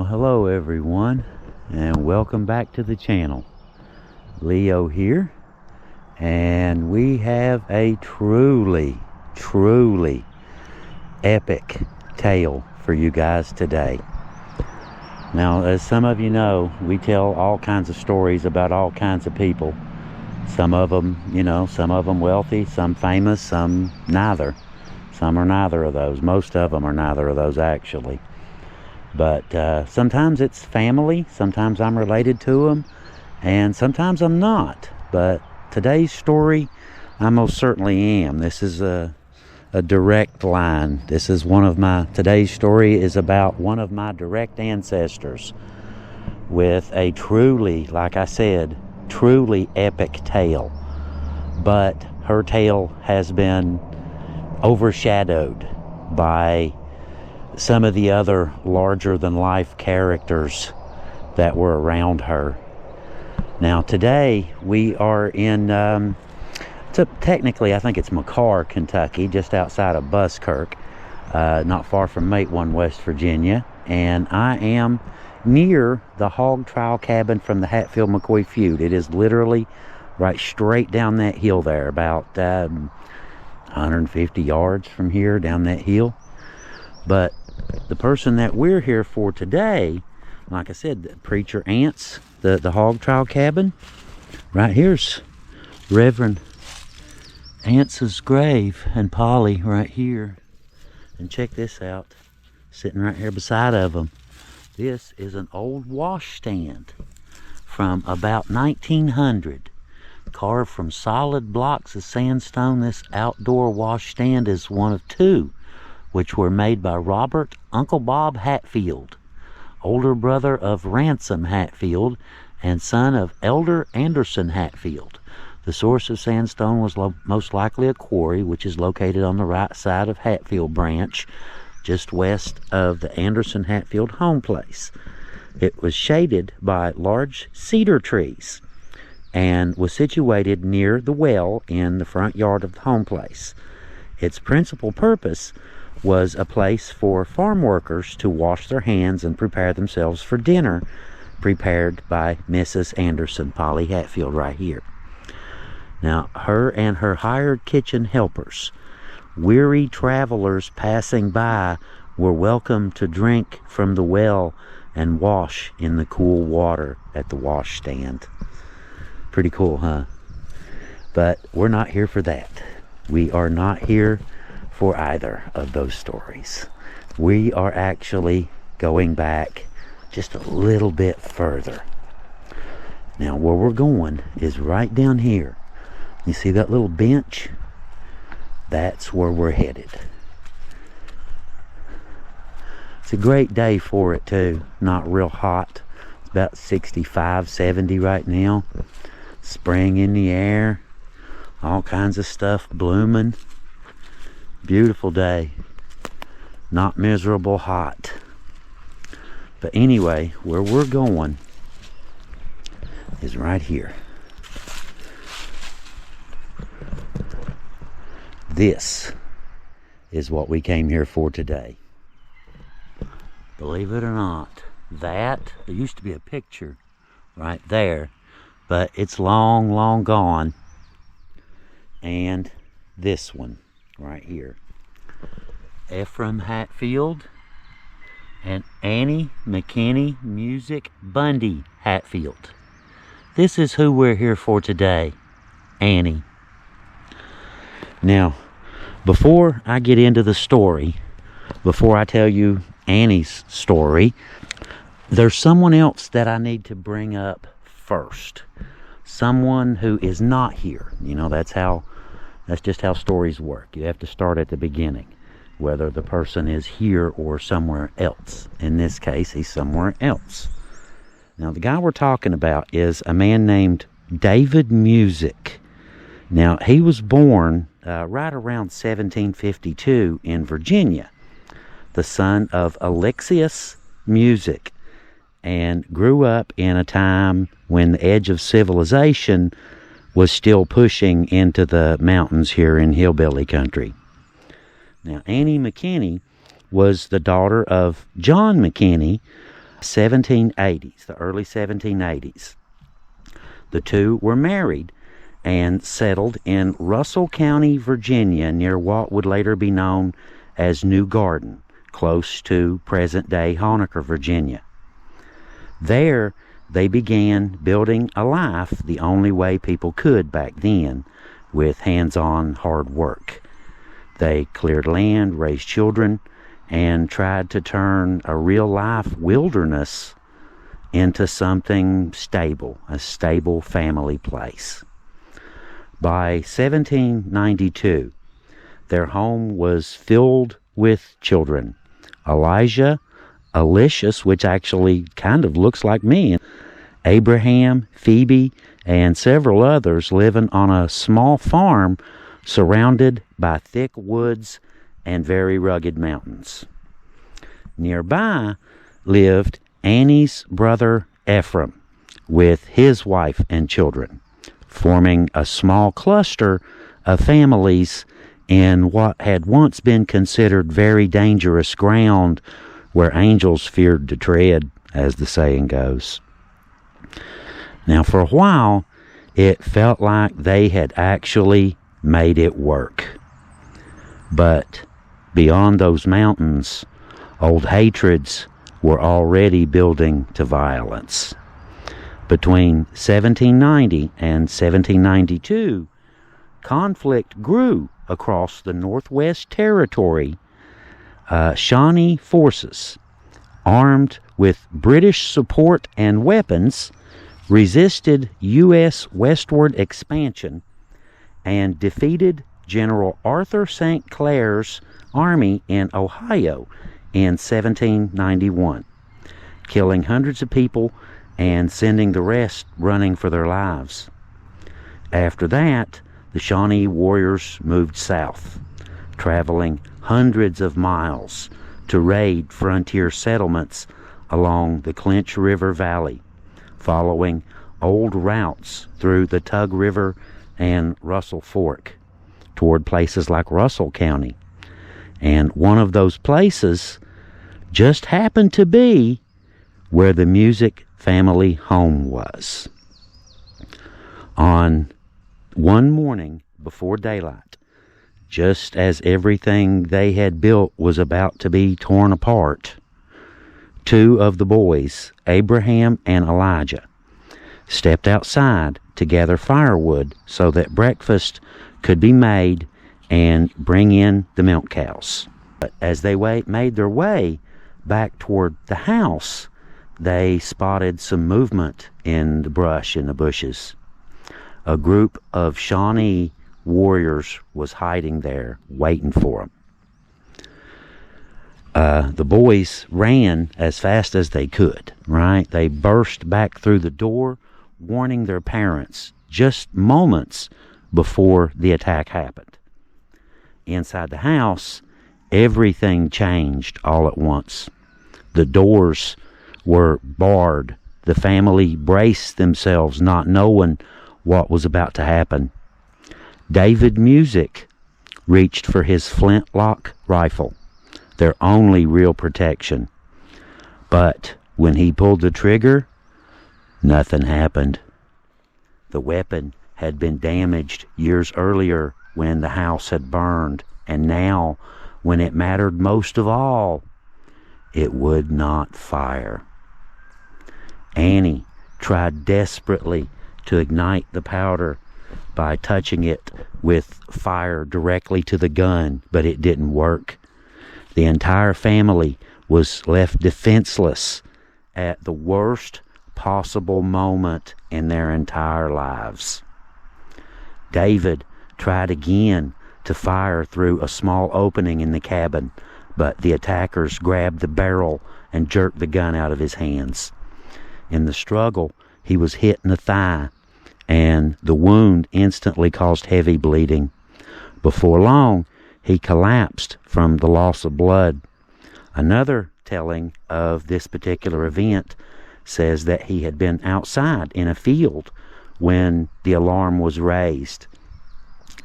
Hello everyone, and welcome back to the channel. Leo here, and we have a truly epic tale for you guys today. Now, as some of you know, we tell all kinds of stories about all kinds of people. Some of them, some of them wealthy, some famous, some neither. Some are neither of those. Most of them are neither of those, actually. But sometimes it's family, sometimes I'm related to them, and sometimes I'm not. But today's story, I most certainly am. This is a direct line. Today's story is about one of my direct ancestors with a truly, like I said, truly epic tale. But her tale has been overshadowed by some of the other larger-than-life characters that were around her. Now, today we are in, technically I think it's McCarr, Kentucky, just outside of Buskirk, not far from Matewan, West Virginia, and I am near the hog trial cabin from the Hatfield-McCoy feud. It is literally right straight down that hill there, about 150 yards from here down that hill. But the person that we're here for today, like I said, the preacher Ants, the hog trial cabin, right here's Reverend Ants's grave, and Polly right here. And check this out, sitting right here beside of them. This is an old wash stand from about 1900, carved from solid blocks of sandstone. This outdoor wash stand is one of two which were made by Robert Uncle Bob Hatfield, older brother of Ransom Hatfield and son of Elder Anderson Hatfield. The source of sandstone was most likely a quarry, which is located on the right side of Hatfield Branch, just west of the Anderson Hatfield home place. It was shaded by large cedar trees and was situated near the well in the front yard of the home place. Its principal purpose was a place for farm workers to wash their hands and prepare themselves for dinner, prepared by Mrs. Anderson, Polly Hatfield, right here. Now, her and her hired kitchen helpers, weary travelers passing by, were welcome to drink from the well and wash in the cool water at the wash stand. Pretty cool, huh? But we're not here for that. We are not here for either of those stories. We are actually going back just a little bit further. Now, where we're going is right down here. You see that little bench? That's where we're headed. It's a great day for it too. Not real hot. It's about 65, 70 right now. Spring in the air. All kinds of stuff blooming. Beautiful day. Not miserable hot. But anyway, where we're going is right here. This is what we came here for today. Believe it or not, there used to be a picture right there, but it's long gone. And this one right here. Ephraim Hatfield and Annie Mckinney Musick Bundy Hatfield. This is who we're here for today. Annie. Now, before I get into the story, before I tell you Annie's story, there's someone else that I need to bring up first. Someone who is not here. That's just how stories work. You have to start at the beginning, whether the person is here or somewhere else. In this case, he's somewhere else. Now, the guy we're talking about is a man named David Musick. Now, he was born right around 1752 in Virginia, the son of Alexius Musick, and grew up in a time when the edge of civilization was still pushing into the mountains here in hillbilly country. Now, Annie Mckinney was the daughter of John Mckinney, 1780s, the early 1780s. The two were married and settled in Russell County, Virginia, near what would later be known as New Garden, close to present-day Honaker, Virginia. There, they began building a life the only way people could back then, with hands-on hard work. They cleared land, raised children, and tried to turn a real-life wilderness into something stable, a stable family place. By 1792, their home was filled with children. Elijah, Alicius, which actually kind of looks like me, Abraham, Phoebe, and several others living on a small farm surrounded by thick woods and very rugged mountains. Nearby lived Annie's brother Ephraim with his wife and children, forming a small cluster of families in what had once been considered very dangerous ground where angels feared to tread, as the saying goes. Now, for a while, it felt like they had actually made it work. But beyond those mountains, old hatreds were already building to violence. Between 1790 and 1792, conflict grew across the Northwest Territory. Shawnee forces, armed with British support and weapons, resisted U.S. westward expansion and defeated General Arthur St. Clair's army in Ohio in 1791, killing hundreds of people and sending the rest running for their lives. After that, the Shawnee warriors moved south, traveling hundreds of miles to raid frontier settlements along the Clinch River Valley, following old routes through the Tug River and Russell Fork toward places like Russell County. And one of those places just happened to be where the Musick family home was. On one morning before daylight, just as everything they had built was about to be torn apart, two of the boys, Abraham and Elijah, stepped outside to gather firewood so that breakfast could be made and bring in the milk cows. But as they made their way back toward the house, they spotted some movement in the brush, in the bushes. A group of Shawnee warriors was hiding there, waiting for them. The boys ran as fast as they could, right? They burst back through the door, warning their parents just moments before the attack happened. Inside the house, everything changed all at once. The doors were barred. The family braced themselves, not knowing what was about to happen. David Musick reached for his flintlock rifle, their only real protection. But when he pulled the trigger, nothing happened. The weapon had been damaged years earlier when the house had burned, and now, when it mattered most of all, it would not fire. Annie tried desperately to ignite the powder by touching it with fire directly to the gun, but it didn't work. The entire family was left defenseless at the worst possible moment in their entire lives. David tried again to fire through a small opening in the cabin, but the attackers grabbed the barrel and jerked the gun out of his hands. In the struggle, he was hit in the thigh, and the wound instantly caused heavy bleeding. Before long, he collapsed from the loss of blood. Another telling of this particular event says that he had been outside in a field when the alarm was raised,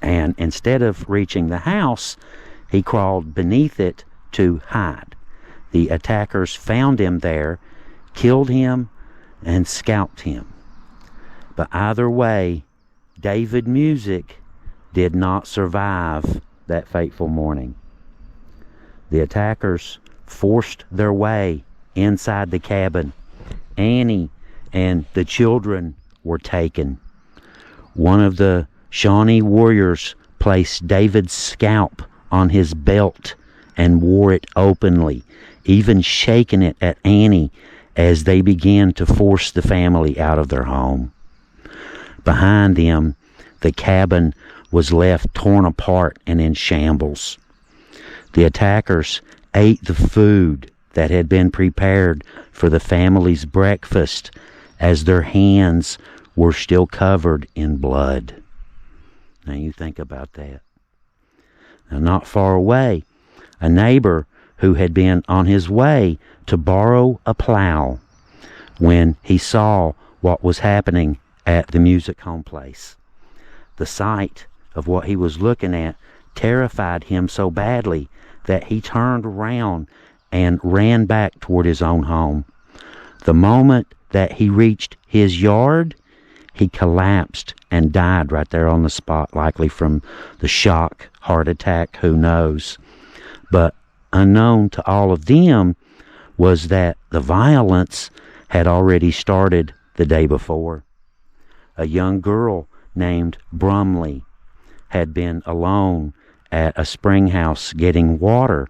and instead of reaching the house, he crawled beneath it to hide. The attackers found him there killed him, and scalped him. But either way, David Musick did not survive that fateful morning. The attackers forced their way inside the cabin. Annie and the children were taken. One of the Shawnee warriors placed David's scalp on his belt and wore it openly, even shaking it at Annie as they began to force the family out of their home. Behind them, the cabin was left torn apart and in shambles. The attackers ate the food that had been prepared for the family's breakfast as their hands were still covered in blood. Now you think about that. Now, not far away, a neighbor who had been on his way to borrow a plow when he saw what was happening at the Musick home place. The sight of what he was looking at terrified him so badly that he turned around and ran back toward his own home. The moment that he reached his yard, he collapsed and died right there on the spot, likely from the shock, heart attack, who knows. But unknown to all of them was that the violence had already started the day before. A young girl named Brumley had been alone at a spring house getting water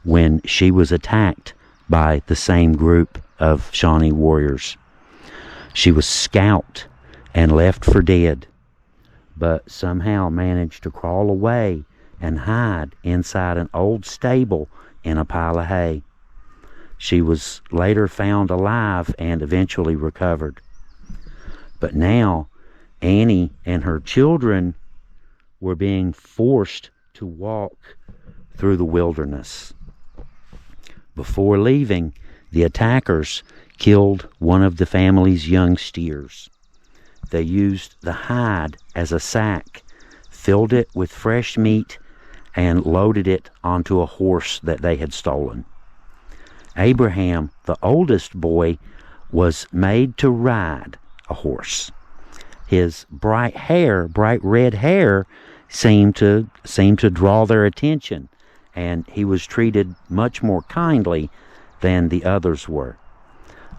when she was attacked by the same group of Shawnee warriors. She was scalped and left for dead, but somehow managed to crawl away and hide inside an old stable in a pile of hay. She was later found alive and eventually recovered. But now Annie and her children were being forced to walk through the wilderness. Before leaving, the attackers killed one of the family's young steers. They used the hide as a sack, filled it with fresh meat, and loaded it onto a horse that they had stolen. Abraham, the oldest boy, was made to ride a horse. His bright red hair, seemed to draw their attention, and he was treated much more kindly than the others were.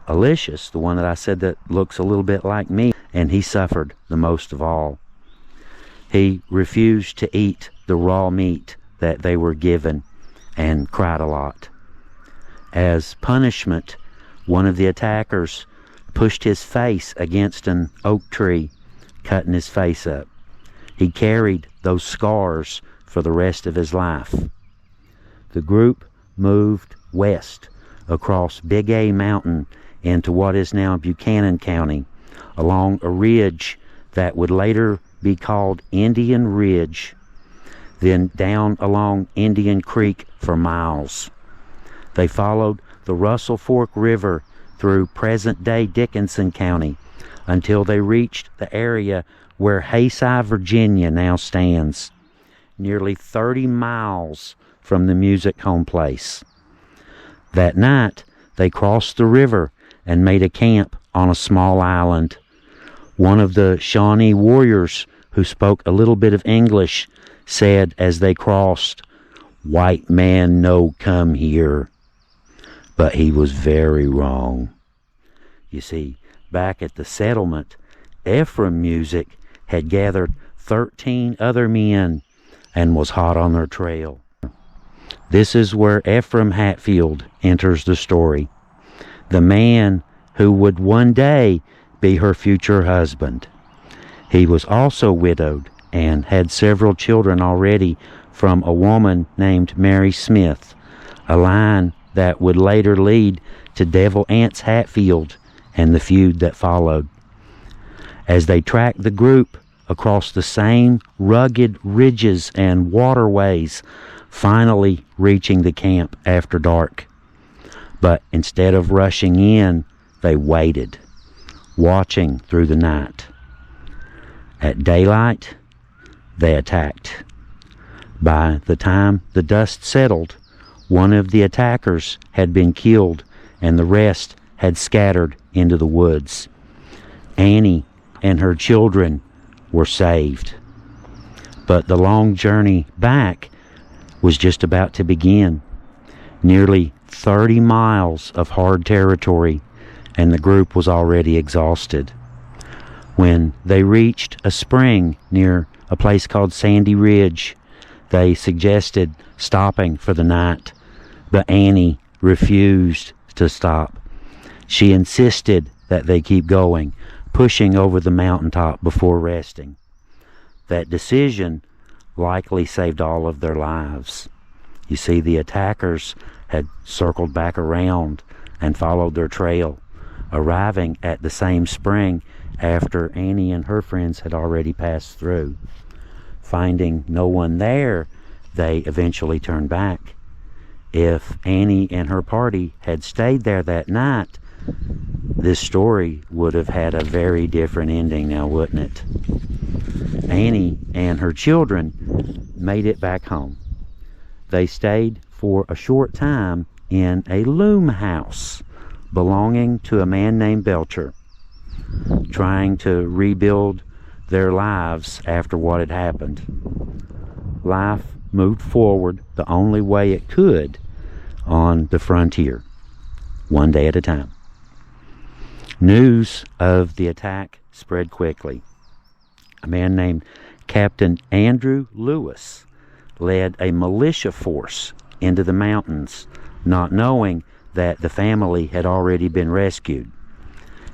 Alicius, the one that I said that looks a little bit like me, and he suffered the most of all. He refused to eat the raw meat that they were given and cried a lot. As punishment, one of the attackers pushed his face against an oak tree, cutting his face up. He carried those scars for the rest of his life. The group moved west across Big A Mountain into what is now Buchanan County, along a ridge that would later be called Indian Ridge, then down along Indian Creek for miles. They followed the Russell Fork River through present-day Dickinson County until they reached the area where Hayside, Virginia now stands, nearly 30 miles from the Musick home place. That night, they crossed the river and made a camp on a small island. One of the Shawnee warriors, who spoke a little bit of English, said as they crossed, "White man no come here." But he was very wrong. You see, back at the settlement, Ephraim Musick had gathered 13 other men and was hot on their trail. This is where Ephraim Hatfield enters the story, the man who would one day be her future husband. He was also widowed and had several children already from a woman named Mary Smith, a line that would later lead to Devil Anse Hatfield and the feud that followed. As they tracked the group across the same rugged ridges and waterways, finally reaching the camp after dark. But instead of rushing in, they waited, watching through the night. At daylight, they attacked. By the time the dust settled, one of the attackers had been killed and the rest had scattered into the woods. Annie and her children were saved. But the long journey back was just about to begin. Nearly 30 miles of hard territory, and the group was already exhausted. When they reached a spring near a place called Sandy Ridge, they suggested stopping for the night, but Annie refused to stop. She insisted that they keep going, pushing over the mountaintop before resting. That decision likely saved all of their lives. You see, the attackers had circled back around and followed their trail, arriving at the same spring after Annie and her friends had already passed through. Finding no one there, they eventually turned back. If Annie and her party had stayed there that night, this story would have had a very different ending now, wouldn't it? Annie and her children made it back home. They stayed for a short time in a loom house belonging to a man named Belcher, trying to rebuild their lives after what had happened. Life moved forward the only way it could on the frontier, one day at a time. News of the attack spread quickly. A man named Captain Andrew Lewis led a militia force into the mountains, not knowing that the family had already been rescued.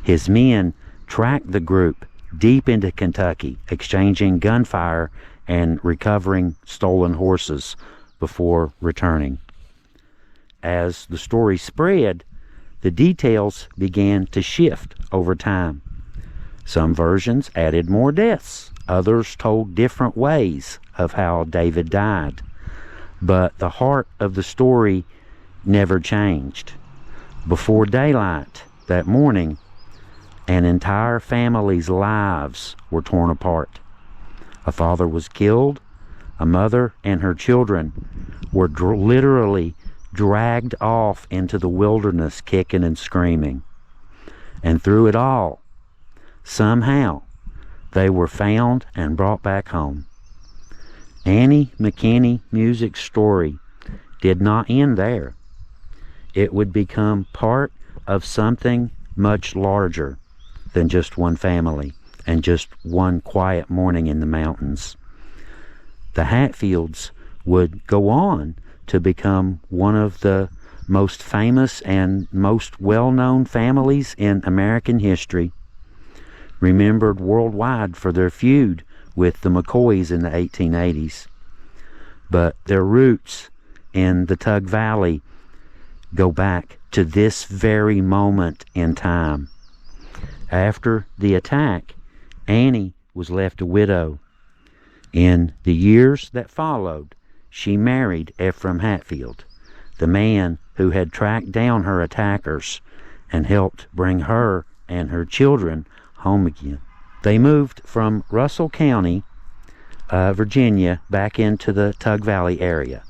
His men tracked the group deep into Kentucky, exchanging gunfire and recovering stolen horses before returning. As the story spread, the details began to shift over time. Some versions added more deaths. Others told different ways of how David died. But the heart of the story never changed. Before daylight that morning, an entire family's lives were torn apart. A father was killed. A mother and her children were literally dragged off into the wilderness, kicking and screaming. And through it all, somehow, they were found and brought back home. Annie Mckinney Musick's story did not end there. It would become part of something much larger than just one family and just one quiet morning in the mountains. The Hatfields would go on to become one of the most famous and most well-known families in American history, remembered worldwide for their feud with the McCoys in the 1880s. But their roots in the Tug Valley go back to this very moment in time. After the attack, Annie was left a widow. In the years that followed, she married Ephraim Hatfield, the man who had tracked down her attackers and helped bring her and her children home again. They moved from Russell County, Virginia, back into the Tug Valley area,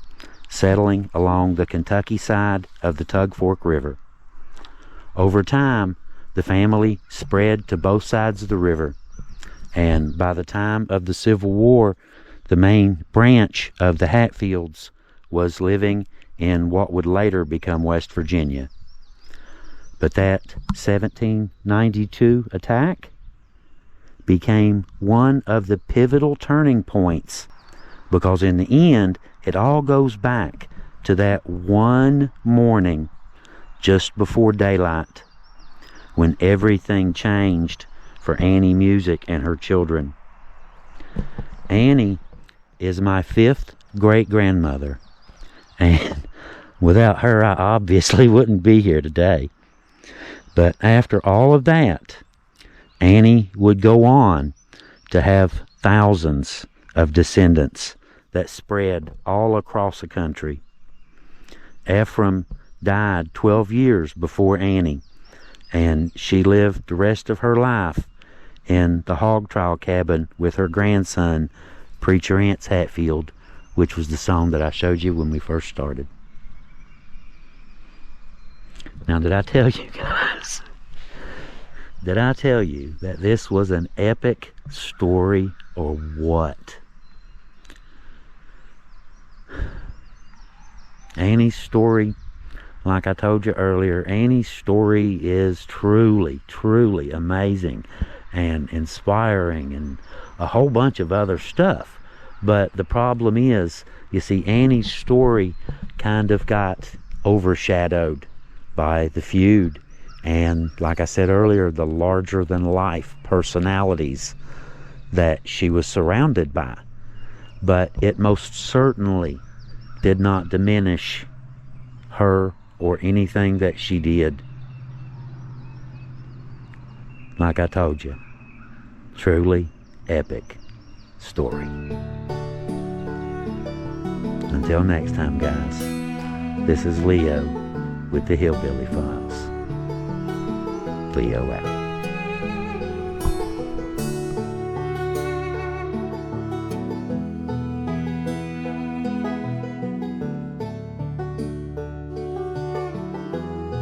settling along the Kentucky side of the Tug Fork River. Over time, the family spread to both sides of the river, and by the time of the Civil War, the main branch of the Hatfields was living in what would later become West Virginia. But that 1792 attack became one of the pivotal turning points, because in the end, it all goes back to that one morning just before daylight when everything changed for Annie Musick and her children. Annie is my fifth great-grandmother, and without her I obviously wouldn't be here today. But after all of that, Annie would go on to have thousands of descendants that spread all across the country. Ephraim died 12 years before Annie, and she lived the rest of her life in the hog trial cabin with her grandson, Preacher Ance Hatfield, which was the song that I showed you when we first started. Now, did I tell you guys? Did I tell you that this was an epic story or what? Annie's story, like I told you earlier, Annie's story is truly, truly amazing and inspiring and a whole bunch of other stuff. But the problem is, you see, Annie's story kind of got overshadowed by the feud and, like I said earlier, the larger-than-life personalities that she was surrounded by. But it most certainly did not diminish her or anything that she did. Like I told you, truly epic story. Until next time, guys, this is Leo with the Hillbilly Files. Leo out.